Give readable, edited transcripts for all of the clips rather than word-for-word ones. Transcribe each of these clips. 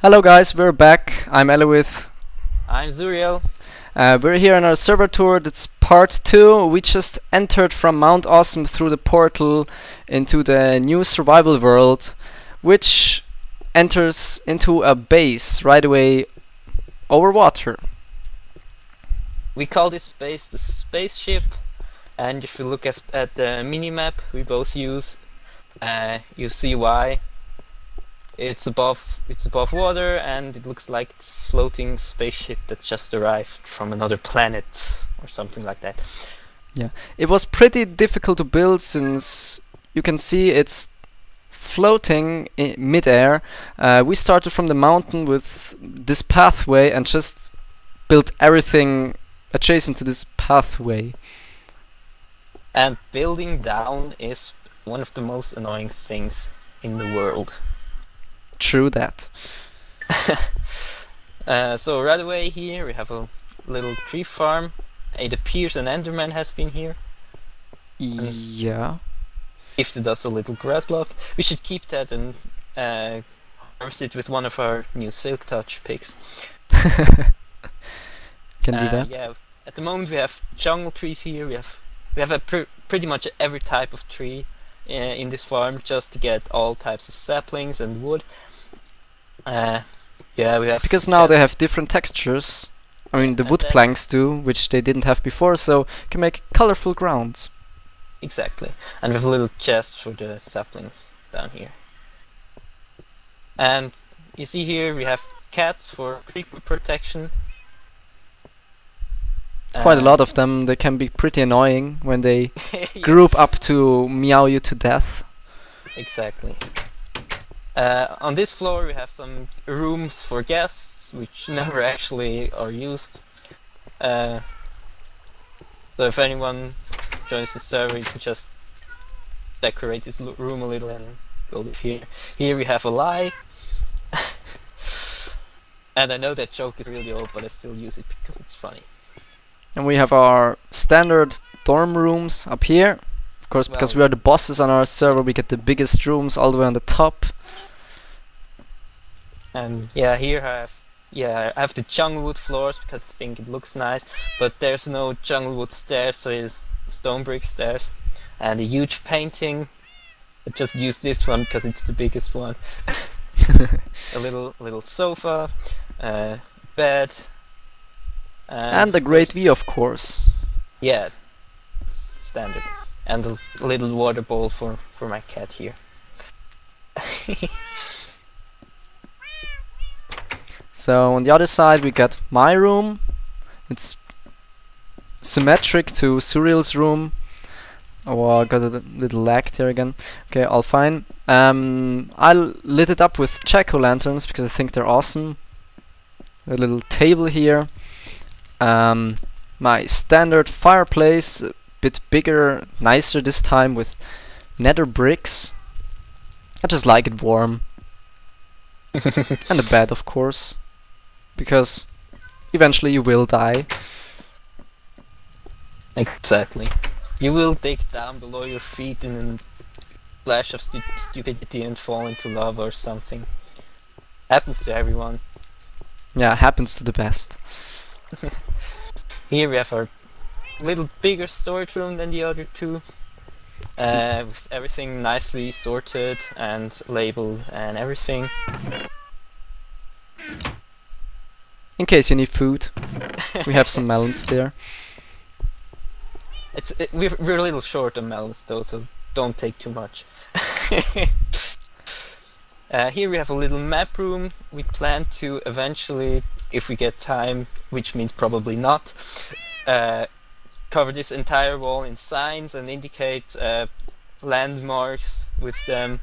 Hello guys, we're back. I'm Elewyth. I'm Zuriel. We're here on our server tour. That's part 2. We just entered from Mount Awesome through the portal into the new survival world, which enters into a base right away over water. We call this base the spaceship, and if you look at the minimap we both use, you see why. It's above water, and it looks like it's a floating spaceship that just arrived from another planet or something like that. Yeah, it was pretty difficult to build since you can see it's floating in mid-air. We started from the mountain with this pathway and just built everything adjacent to this pathway. And building down is one of the most annoying things in the world. True that. So right away here we have a little tree farm. It appears an Enderman has been here. Yeah. Gifted us a little grass block. We should keep that and harvest it with one of our new Silk Touch picks. Can do that. Yeah. At the moment we have jungle trees here. We have pretty much every type of tree in this farm, just to get all types of saplings and wood. Yeah, we have because now they have different textures. I mean, the wood planks do, which they didn't have before, so you can make colorful grounds. Exactly, and we have a little chest for the saplings down here. And you see here we have cats for creeper protection. Quite a lot of them. They can be pretty annoying when they group up to meow you to death. Exactly. On this floor we have some rooms for guests, which never actually are used. So if anyone joins the server, you can just decorate this room a little and go live here. Here we have a lie. And I know that joke is really old, but I still use it because it's funny. And we have our standard dorm rooms up here. Of course, because we are the bosses on our server, we get the biggest rooms all the way on the top. And yeah, here I have the jungle wood floors because I think it looks nice, but there's no jungle wood stairs, so it's stone brick stairs. And a huge painting. I just used this one because it's the biggest one. A little sofa, bed. And a great view, of course. Yeah, it's standard. And a little water bowl for my cat here. So on the other side we got my room. It's symmetric to Suriel's room. Oh, I got a little lag there again. Okay, all fine. I lit it up with jack-o'-lanterns because I think they're awesome. A little table here. My standard fireplace, a bit bigger, nicer this time with nether bricks. I just like it warm. And a bed, of course, because eventually you will die. Exactly. You will dig down below your feet in a flash of stupidity and fall into lava or something. Happens to everyone. Yeah, happens to the best. Here we have our little bigger storage room than the other two, with everything nicely sorted and labeled and everything. In case you need food, we have some melons there. We're a little short on melons though, so don't take too much. Here we have a little map room. We plan to eventually, if we get time, which means probably not, cover this entire wall in signs and indicate landmarks with them.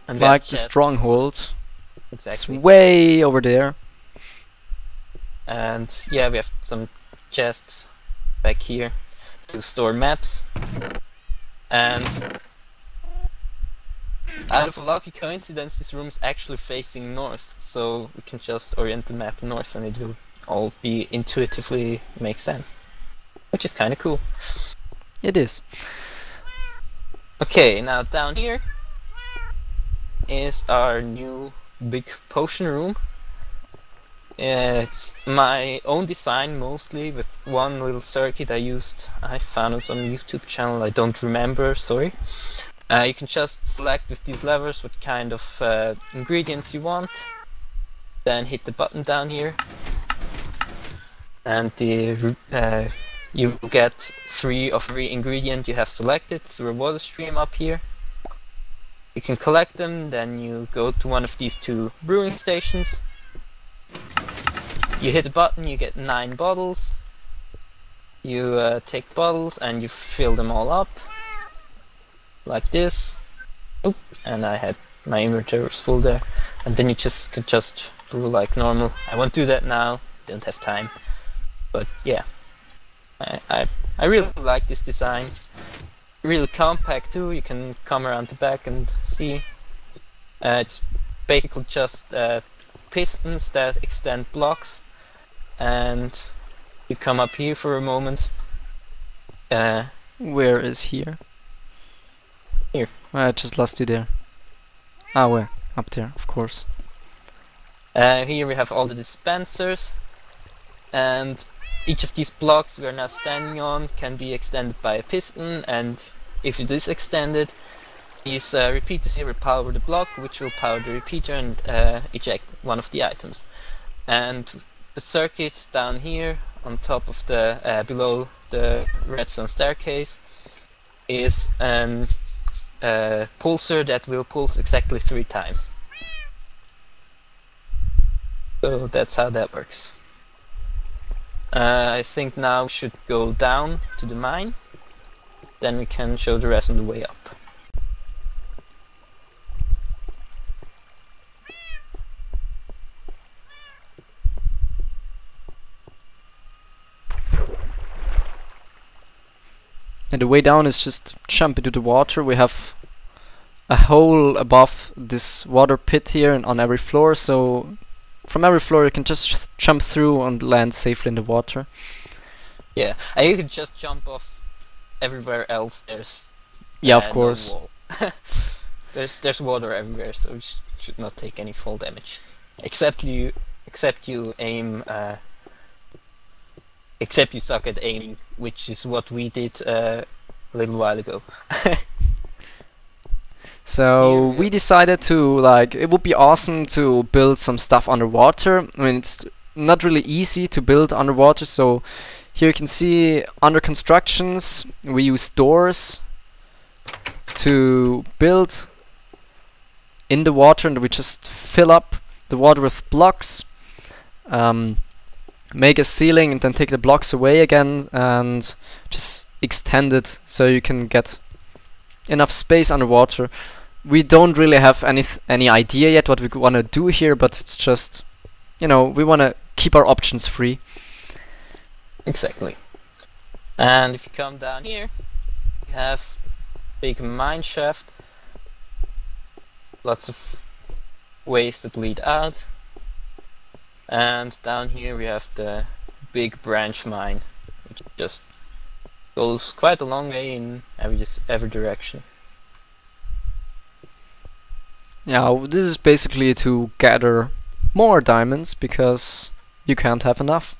And like the stronghold. Exactly. It's way over there. And yeah, we have some chests back here to store maps. And out of a lucky coincidence, this room is actually facing north, so we can just orient the map north and it will all be intuitively make sense. Which is kind of cool. It is. Okay, now down here is our new big potion room. It's my own design mostly, with one little circuit I found on some YouTube channel, I don't remember, sorry. You can just select with these levers what kind of ingredients you want, then hit the button down here, and you get 3 of every ingredient you have selected through a water stream up here. You can collect them, then you go to one of these 2 brewing stations. You hit a button, you get 9 bottles. You take bottles and you fill them all up, like this. Oop, and I had my inventory was full there. And then you could just brew like normal. I won't do that now, don't have time. But yeah, I really like this design. Really compact too, you can come around the back and see. It's basically just pistons that extend blocks. And you come up here for a moment. Where is here? Here. I just lost you there. Ah, where? Up there, of course. Here we have all the dispensers. And each of these blocks we are now standing on can be extended by a piston. And if it is extended, these repeaters here will power the block, which will power the repeater and eject one of the items. And the circuit down here on top of the below the redstone staircase is an pulsar that will pulse exactly 3 times. So that's how that works. I think now we should go down to the mine, then we can show the rest on the way up. And the way down is just jump into the water. We have a hole above this water pit here and on every floor, so from every floor you can just jump through and land safely in the water. Yeah, and you can just jump off everywhere else. There's of course. No wall. there's water everywhere, so you should not take any fall damage, except you aim. Except you suck at aiming, which is what we did a little while ago. So we decided to, like, it would be awesome to build some stuff underwater. I mean, it's not really easy to build underwater, so here you can see under constructions we use doors to build in the water, and we just fill up the water with blocks. Make a ceiling and then take the blocks away again and just extend it so you can get enough space underwater. We don't really have any idea yet what we want to do here, but it's just, you know, we want to keep our options free. Exactly. And if you come down here, you have big mine shaft, lots of ways that lead out. And down here we have the big branch mine, which just goes quite a long way in every direction. Yeah, this is basically to gather more diamonds, because you can't have enough.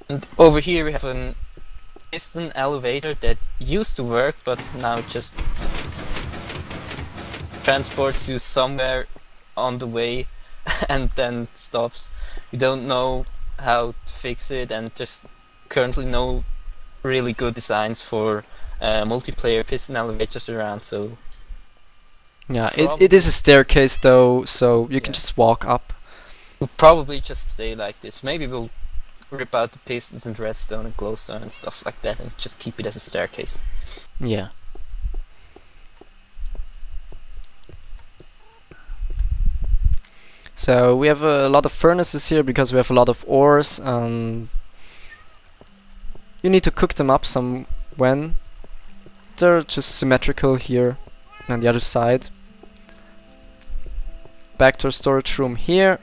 And over here we have an piston elevator that used to work, but now it just transports you somewhere on the way and then stops. We don't know how to fix it, and there's currently no really good designs for multiplayer piston elevators around, so... Yeah, it is a staircase though, so you can just walk up. We'll probably just stay like this. Maybe we'll rip out the pistons and redstone and glowstone and stuff like that and just keep it as a staircase. Yeah. So we have a lot of furnaces here because we have a lot of ores, and you need to cook them up some when. They're just symmetrical here and on the other side. Back to our storage room here.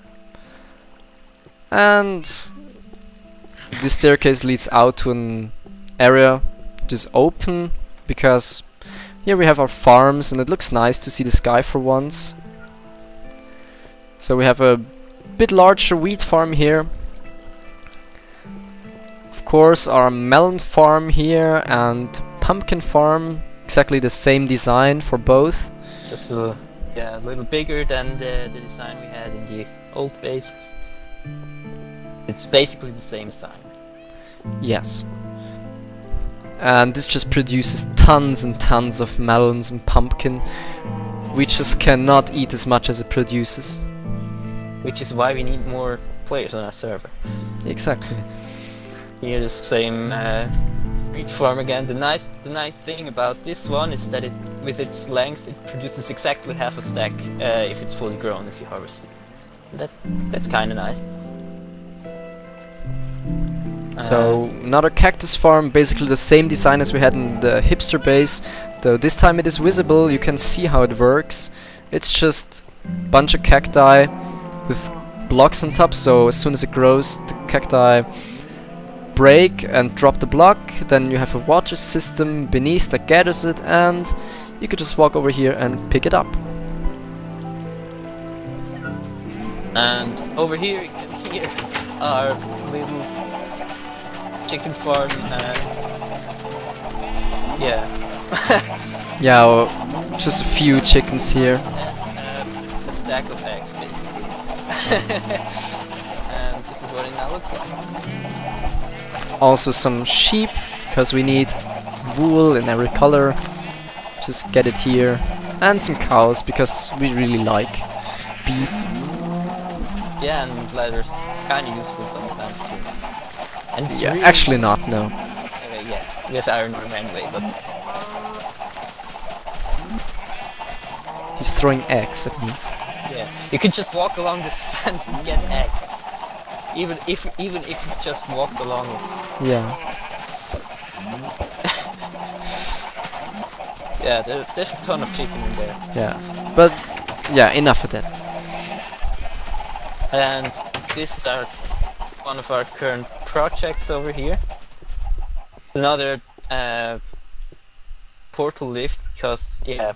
And this staircase leads out to an area which is open, because here we have our farms and it looks nice to see the sky for once. So we have a bit larger wheat farm here. Of course, our melon farm here and pumpkin farm, exactly the same design for both. Just a little bigger than the design we had in the old base. It's basically the same design. Yes. And this just produces tons and tons of melons and pumpkin. We just cannot eat as much as it produces. Which is why we need more players on our server. Exactly. Here the same wheat farm again. The nice thing about this one is that with its length, it produces exactly half a stack if it's fully grown, if you harvest it. That's kind of nice. So another cactus farm, basically the same design as we had in the hipster base, though this time it is visible. You can see how it works. It's just a bunch of cacti with blocks on top, so as soon as it grows, the cacti break and drop the block. Then you have a water system beneath that gathers it, and you could just walk over here and pick it up. And over here you can hear our little chicken farm. Yeah, well, just a few chickens here. A stack of eggs, basically. And this is what it now looks like. Also some sheep, because we need wool in every color. Just get it here. And some cows, because we really like beef. Yeah, and leather's kind of useful sometimes too. And it's Yeah, really actually not, no. yeah, with iron ore anyway, but He's throwing eggs at me. yeah, you could just walk along this fence and get eggs. Even if you just walked along it. Yeah. Yeah, there's a ton of chicken in there. Yeah. But, yeah, enough of that. And this is one of our current projects over here. Another portal lift, because yeah,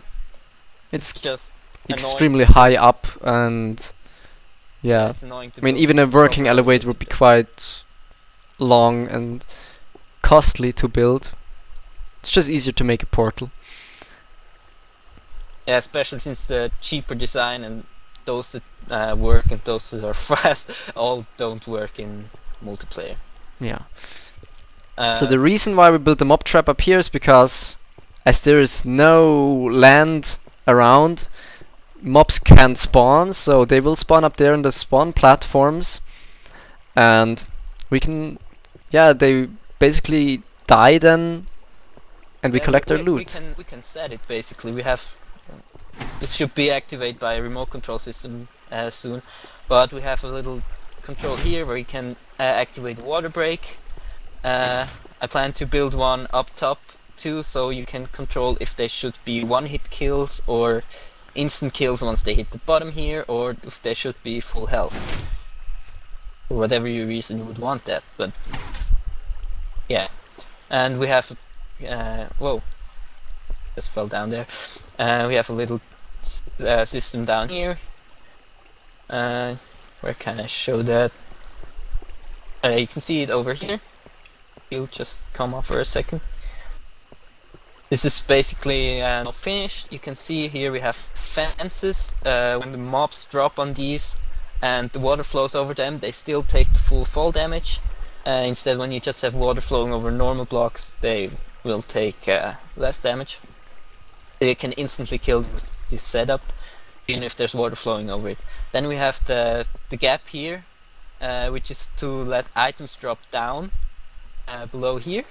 It's just extremely high up, and yeah, it's annoying to I mean, build even a working properly. elevator would be quite long and costly to build. It's just easier to make a portal. Yeah, especially since the cheaper design and those that work and those that are fast all don't work in multiplayer. Yeah. So the reason why we built the mob trap up here is because, as there is no land around, mobs can't spawn, so they will spawn up there in the spawn platforms, and we can, yeah, they basically die then, and we collect their loot. We can set it basically. We have this should be activated by a remote control system soon, but we have a little control here where you can activate water break. I plan to build one up top too, so you can control if they should be one-hit kills or instant kills once they hit the bottom here, or if they should be full health. For whatever your reason you would want that, but yeah. And we have whoa, just fell down there. We have a little system down here. Where can I show that? You can see it over here. You'll just come off for a second. This is basically not finished. You can see here we have fences. When the mobs drop on these and the water flows over them, they still take the full fall damage. Instead, when you just have water flowing over normal blocks, they will take less damage. They can instantly kill with this setup, even if there's water flowing over it. Then we have the gap here, which is to let items drop down below here.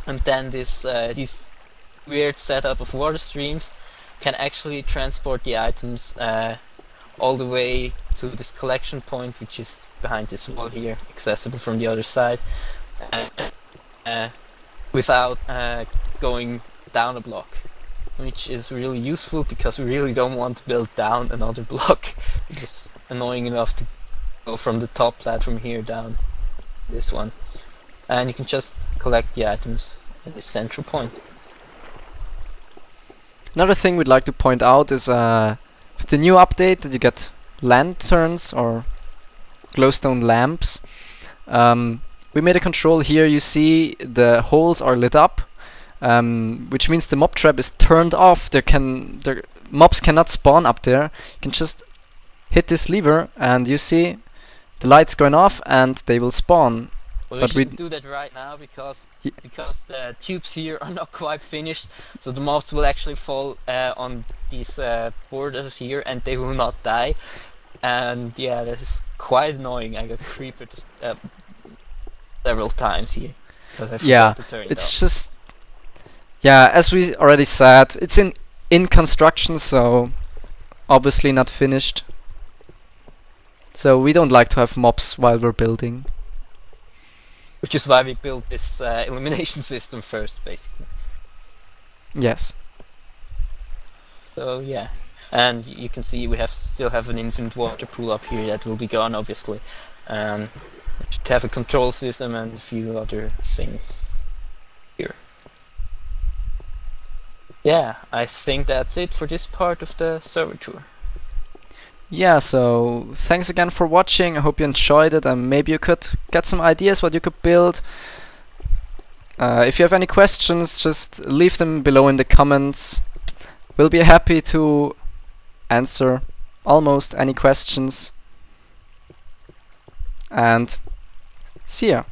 And then this weird setup of water streams can actually transport the items all the way to this collection point, which is behind this wall here, accessible from the other side, without going down a block, which is really useful because we really don't want to build down another block. It's just annoying enough to go from the top platform here down. this one. And you can just collect the items at the central point. Another thing we'd like to point out is with the new update that you get lanterns or glowstone lamps. We made a control here. You see the holes are lit up, which means the mob trap is turned off. The mobs cannot spawn up there. You can just hit this lever and you see the lights going off and they will spawn. Well, but we shouldn't do that right now because the tubes here are not quite finished, so the mobs will actually fall on these borders here and they will not die. And yeah, that is quite annoying. I got creeped several times here because I forgot to turn it it's off. just as we already said, it's in construction, so obviously not finished. So we don't like to have mobs while we're building. Which is why we built this elimination system first, basically. Yes. So yeah, and you can see we still have an infinite water pool up here that will be gone, obviously. To have a control system and a few other things here. Yeah, I think that's it for this part of the server tour. Yeah, so thanks again for watching. I hope you enjoyed it and maybe you could get some ideas what you could build. If you have any questions, just leave them below in the comments. We'll be happy to answer almost any questions. And see ya.